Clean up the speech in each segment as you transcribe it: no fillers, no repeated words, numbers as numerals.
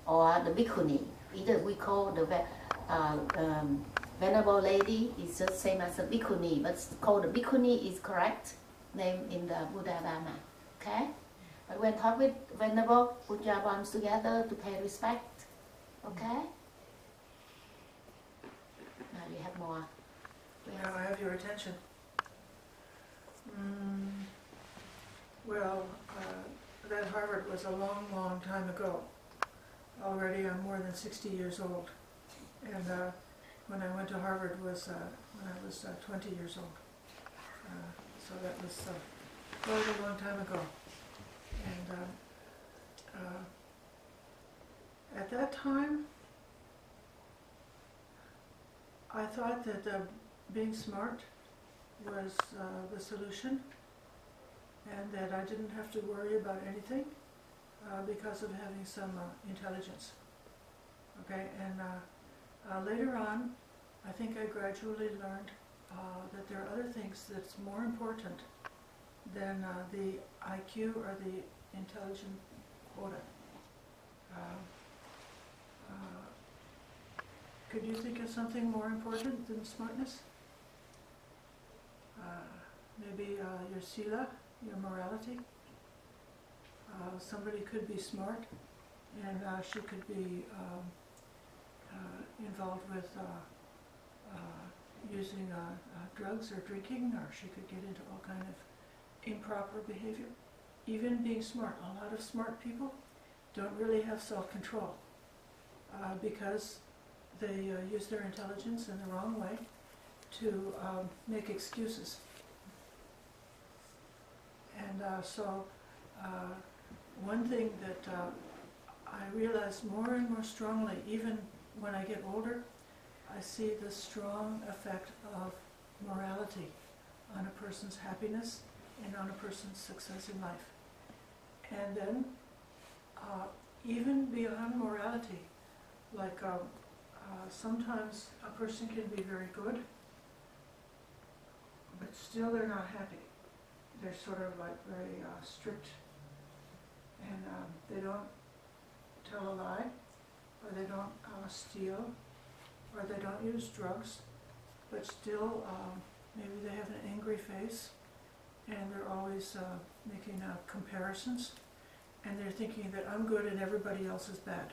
or the Bhikkhuni. Either we call the Venerable Lady is the same as the Bhikkhuni, but called the Bhikkhuni is correct name in the Buddha Dharma. Okay? But when talk with Venerable, put your palms together to pay respect. Okay? Now you have more. Now I have your attention. Well, that Harvard was a long, long time ago. Already I'm more than 60 years old. And when I went to Harvard was when I was 20 years old. So that was quite a long time ago. And at that time, I thought that being smart was the solution, and that I didn't have to worry about anything because of having some intelligence. Okay, and later on, I think I gradually learned that there are other things that's more important than the IQ or the intelligent quota. Could you think of something more important than smartness? Maybe your sila, your morality. Somebody could be smart, and she could be involved with using drugs or drinking, or she could get into all kind of improper behavior. Even being smart, a lot of smart people don't really have self-control because they use their intelligence in the wrong way to make excuses. And so one thing that I realize more and more strongly, even when I get older, I see the strong effect of morality on a person's happiness and on a person's success in life. And then, even beyond morality, like sometimes a person can be very good, but still they're not happy. They're sort of like very strict, and they don't tell a lie, or they don't steal, or they don't use drugs, but still maybe they have an angry face, and they're always making comparisons, and they're thinking that I'm good and everybody else is bad.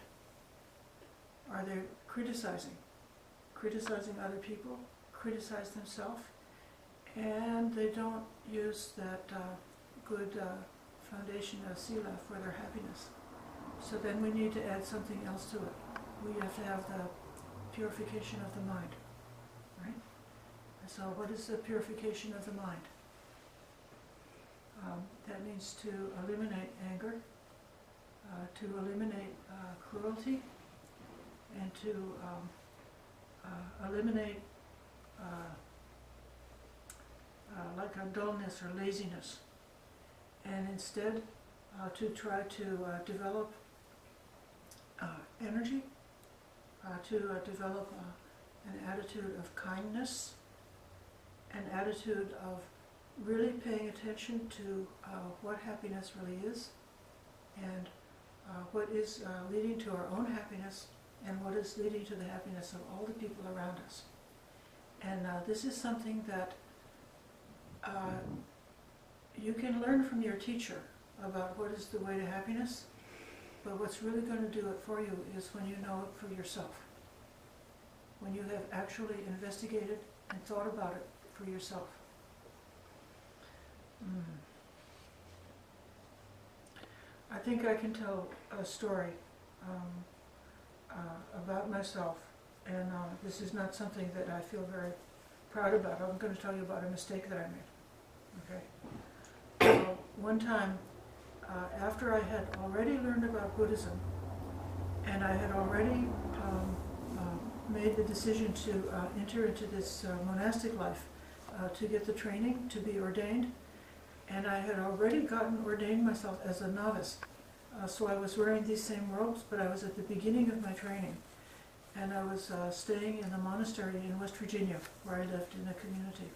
Or they're criticizing other people, criticize themselves, and they don't use that good foundation of sila for their happiness. So then we need to add something else to it. We have to have the purification of the mind, right? So what is the purification of the mind? That means to eliminate anger, to eliminate cruelty, and to eliminate like a dullness or laziness, and instead to try to develop energy, to develop an attitude of kindness, an attitude of really paying attention to what happiness really is, and what is leading to our own happiness, and what is leading to the happiness of all the people around us. And this is something that you can learn from your teacher about what is the way to happiness, but what's really going to do it for you is when you know it for yourself. When you have actually investigated and thought about it for yourself. I think I can tell a story about myself, and this is not something that I feel very proud about. I'm going to tell you about a mistake that I made. Okay. One time, after I had already learned about Buddhism, and I had already made the decision to enter into this monastic life, to get the training to be ordained, and I had already gotten ordained myself as a novice. So I was wearing these same robes, but I was at the beginning of my training. And I was staying in the monastery in West Virginia, where I lived in a community.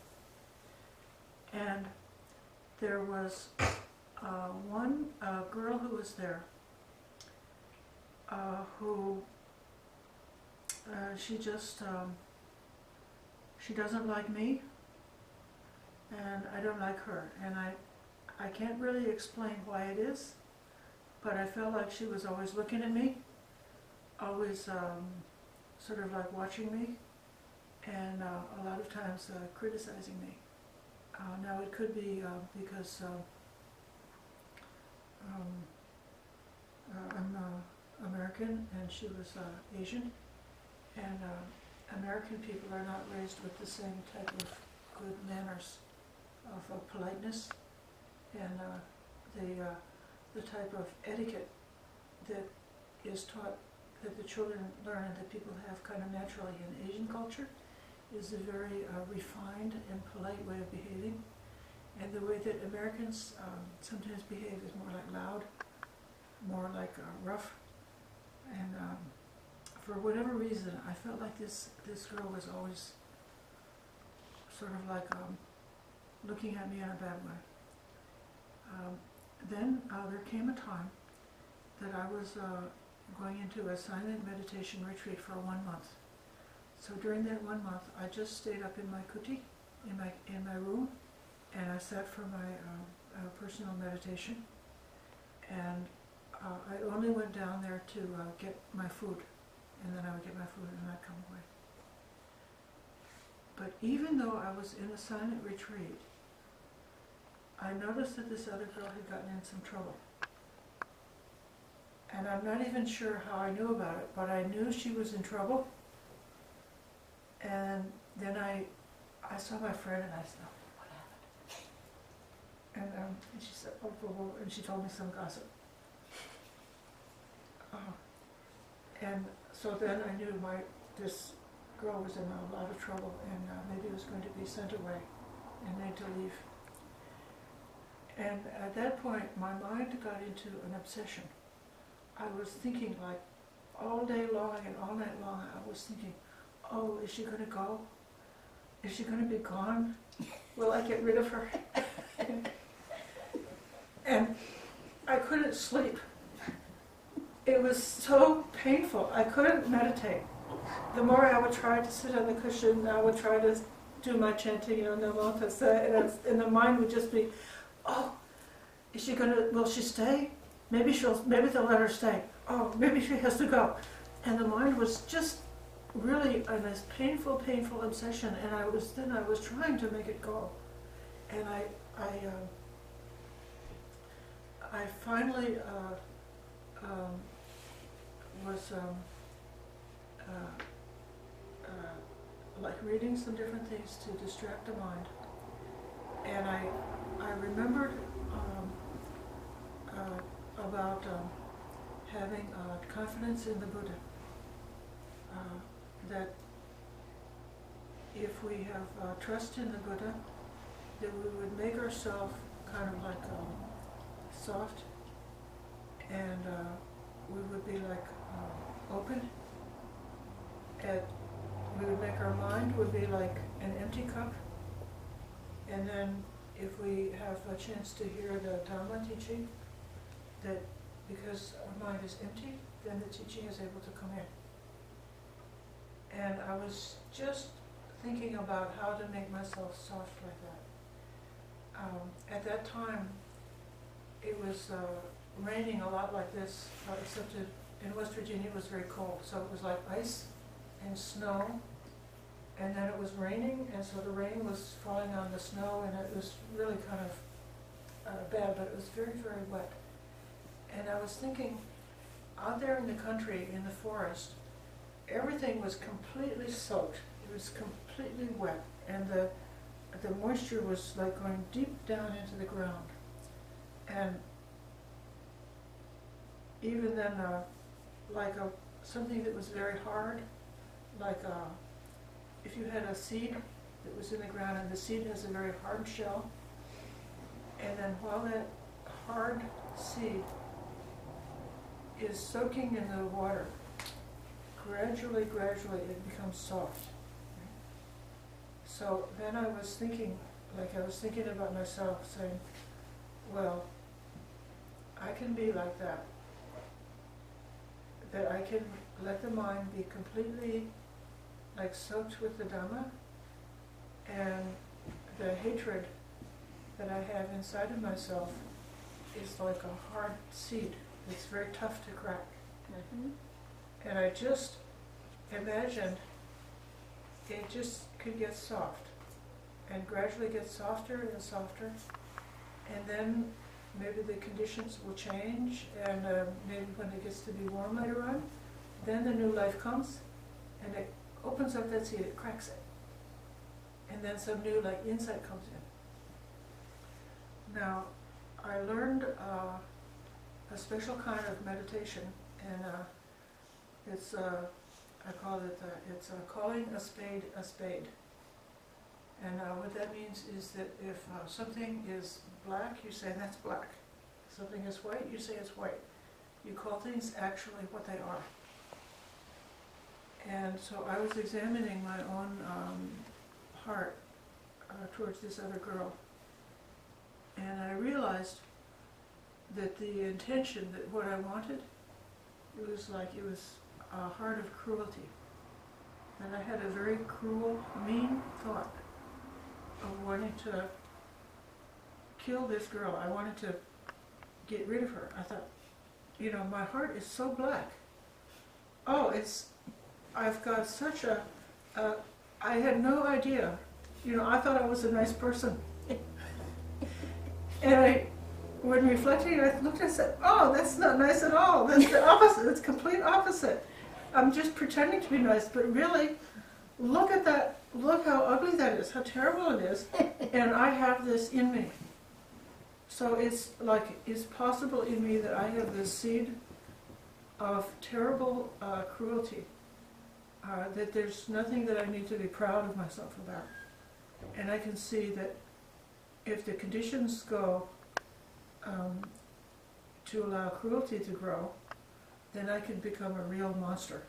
And there was one girl who was there, who she just she doesn't like me, and I don't like her, and I can't really explain why it is, but I felt like she was always looking at me, always sort of like watching me, and a lot of times criticizing me. Now it could be because I'm American and she was Asian, and American people are not raised with the same type of good manners of politeness and the type of etiquette that is taught, that the children learn and that people have kind of naturally in Asian culture, is a very refined and polite way of behaving. And the way that Americans sometimes behave is more like loud, more like rough. And for whatever reason, I felt like this girl was always sort of like looking at me in a bad way. Then there came a time that I was going into a silent meditation retreat for 1 month. So during that 1 month, I just stayed up in my kuti, in my room, and I sat for my personal meditation. And I only went down there to get my food, and then I would get my food and I'd come away. But even though I was in a silent retreat, I noticed that this other girl had gotten in some trouble. And I'm not even sure how I knew about it, but I knew she was in trouble. And then I saw my friend and I said, "Oh, what happened?" And she said, "Oh," and she told me some gossip. And so then I knew this girl was in a lot of trouble, and maybe was going to be sent away and made to leave. And at that point, my mind got into an obsession. I was thinking, like, all day long and all night long, I was thinking, oh, is she going to go? Is she going to be gone? Will I get rid of her? And I couldn't sleep. It was so painful. I couldn't meditate. The more I would try to sit on the cushion, I would try to do my chanting, Namo Tassa, and the mind would just be, oh, is she going to, will she stay? Maybe they'll let her stay. Oh, maybe she has to go. And the mind was just really in this painful, painful obsession, and I was trying to make it go. And I finally was like reading some different things to distract the mind. And I remembered about having confidence in the Buddha. That if we have trust in the Buddha, that we would make ourselves kind of like soft, and we would be like open. We would make our mind would be like an empty cup, and then if we have a chance to hear the Dhamma teaching, that because our mind is empty, then the teaching is able to come in. And I was just thinking about how to make myself soft like that. At that time, it was raining a lot like this, except in West Virginia it was very cold. So it was like ice and snow, and then it was raining, and so the rain was falling on the snow, and it was really kind of bad, but it was very, very wet. And I was thinking, out there in the country, in the forest, everything was completely soaked. It was completely wet, and the moisture was like going deep down into the ground. And even then, like something that was very hard, like if you had a seed that was in the ground, and the seed has a very hard shell, and then while that hard seed is soaking in the water, gradually it becomes soft. So then I was thinking about myself, saying, well, I can be like that. that I can let the mind be completely like soaked with the Dhamma, and the hatred that I have inside of myself is like a hard seed. It's very tough to crack. And I just imagined it just could get soft and gradually get softer and softer, and then maybe the conditions will change, and maybe when it gets to be warm later on, then the new life comes and it opens up that seed, it cracks it, and then some new like insight comes in. Now, I learned a special kind of meditation, and it's I call it it's calling a spade a spade. And what that means is that if something is black, you say that's black. If something is white, you say it's white. You call things actually what they are. And so I was examining my own heart towards this other girl, and I realized that the intention, that what I wanted, it was a heart of cruelty. And I had a very cruel, mean thought of wanting to kill this girl. I wanted to get rid of her. I thought, you know, my heart is so black. Oh, I've got such I had no idea. You know, I thought I was a nice person. And when reflecting, I looked and said, oh, that's not nice at all. That's the opposite. It's complete opposite. I'm just pretending to be nice, but really, look at that. Look how ugly that is, how terrible it is. And I have this in me. So it's possible in me that I have this seed of terrible cruelty, that there's nothing that I need to be proud of myself about. And I can see that if the conditions go to allow cruelty to grow, then I can become a real monster.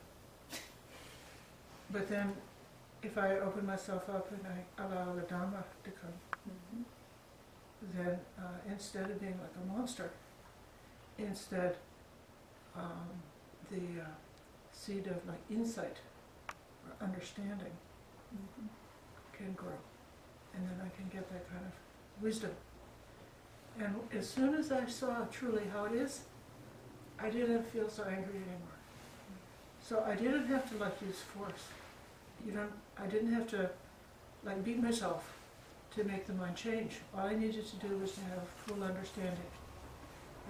But then, if I open myself up and I allow the Dhamma to come, then instead of being like a monster, instead the seed of like insight or understanding can grow, and then I can get that kind of wisdom. And as soon as I saw truly how it is, I didn't feel so angry anymore. So I didn't have to like use force. I didn't have to like beat myself to make the mind change. All I needed to do was to have full understanding.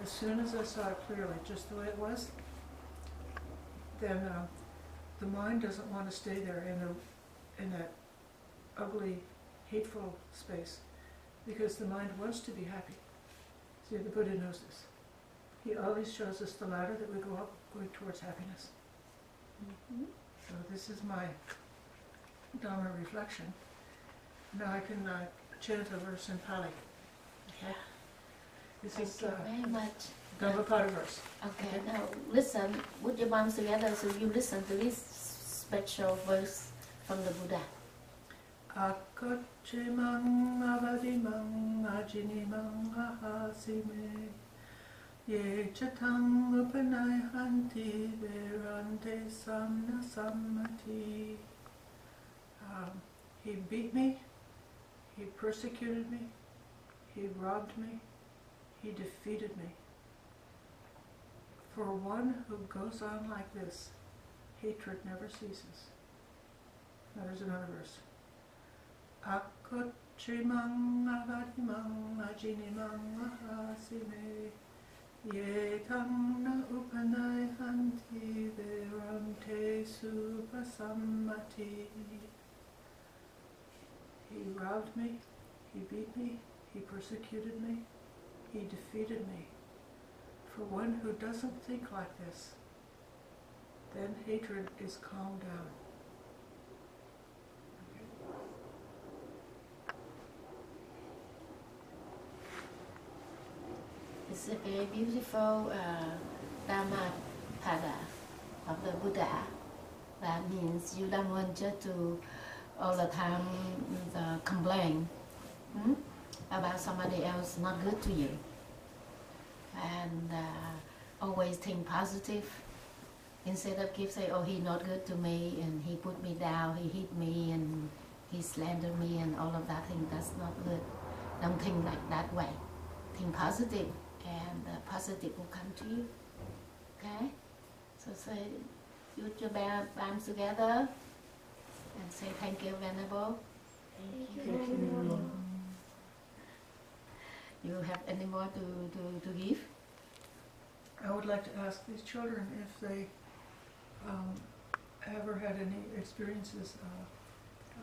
As soon as I saw it clearly, just the way it was, then the mind doesn't want to stay there in that ugly, hateful space, because the mind wants to be happy. See, the Buddha knows this. He always shows us the ladder that we go up, going towards happiness. So this is my Dhamma reflection. Now I can chant a verse in Pali. Okay? This is very much. Dhammapada verse. Okay, now listen, put your palms together so you listen to this special verse from the Buddha. Akachimang avadimang ajinimang ahasime ye chatang upanai hanti verante samna sammati. He beat me, he persecuted me, he robbed me, he defeated me. For one who goes on like this, hatred never ceases. Now there's another verse. Akochimang avadimang ajinimang ahasime ye tamna upanai hanti verante supasammati. He robbed me, he beat me, he persecuted me, he defeated me. For one who doesn't think like this, then hatred is calmed down. It's a very beautiful Dhammapada of the Buddha. That means you don't want just to all the time complain about somebody else not good to you. And always think positive Instead of keep saying, oh, he not good to me, and he put me down, he hit me, and he slandered me, and all of that thing, that's not good. Don't think like that way. Think positive, and positive will come to you. Okay? So say, put your palms together, and say, thank you, Venerable. Thank you. You have any more to give? I would like to ask these children if they ever had any experiences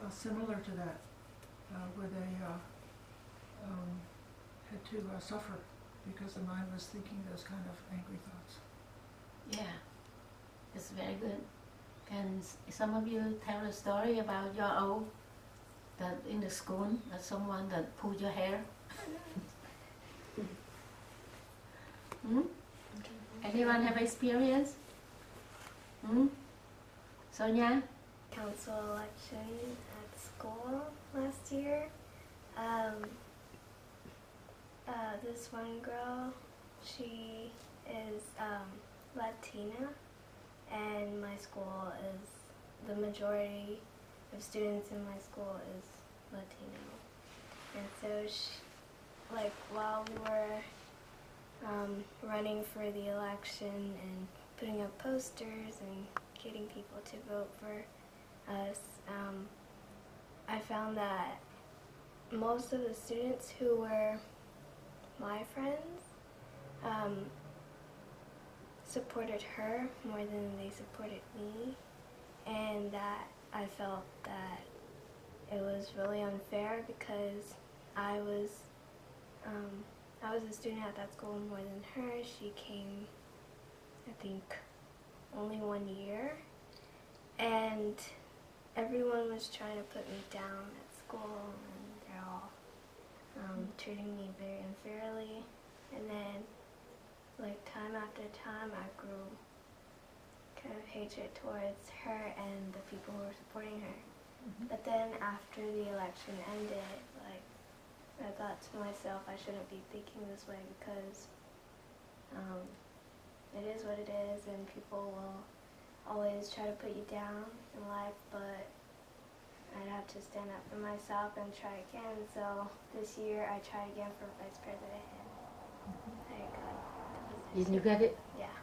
similar to that, where they had to suffer because the mind was thinking those kind of angry thoughts. Yeah, it's very good. And some of you tell a story about your own, that in the school, that someone that pulled your hair. Anyone have experience? Sonia? Council election at school last year. This one girl, she is Latina, and my school is, the majority of students in my school is Latino. And so she, like, while we were running for the election and putting up posters and getting people to vote for us, I found that most of the students who were my friends supported her more than they supported me, and that I felt that it was really unfair because I was a student at that school more than her. She came, I think, only 1 year, and everyone was trying to put me down at school, and they're all treating me very unfairly. And then, like, time after time, I grew kind of hatred towards her and the people who were supporting her. But then after the election ended, like, I thought to myself, I shouldn't be thinking this way because it is what it is, and people will always try to put you down in life, but I'd have to stand up for myself and try again. So this year I tried again for vice president, and I got the position. Did you get it? Yeah.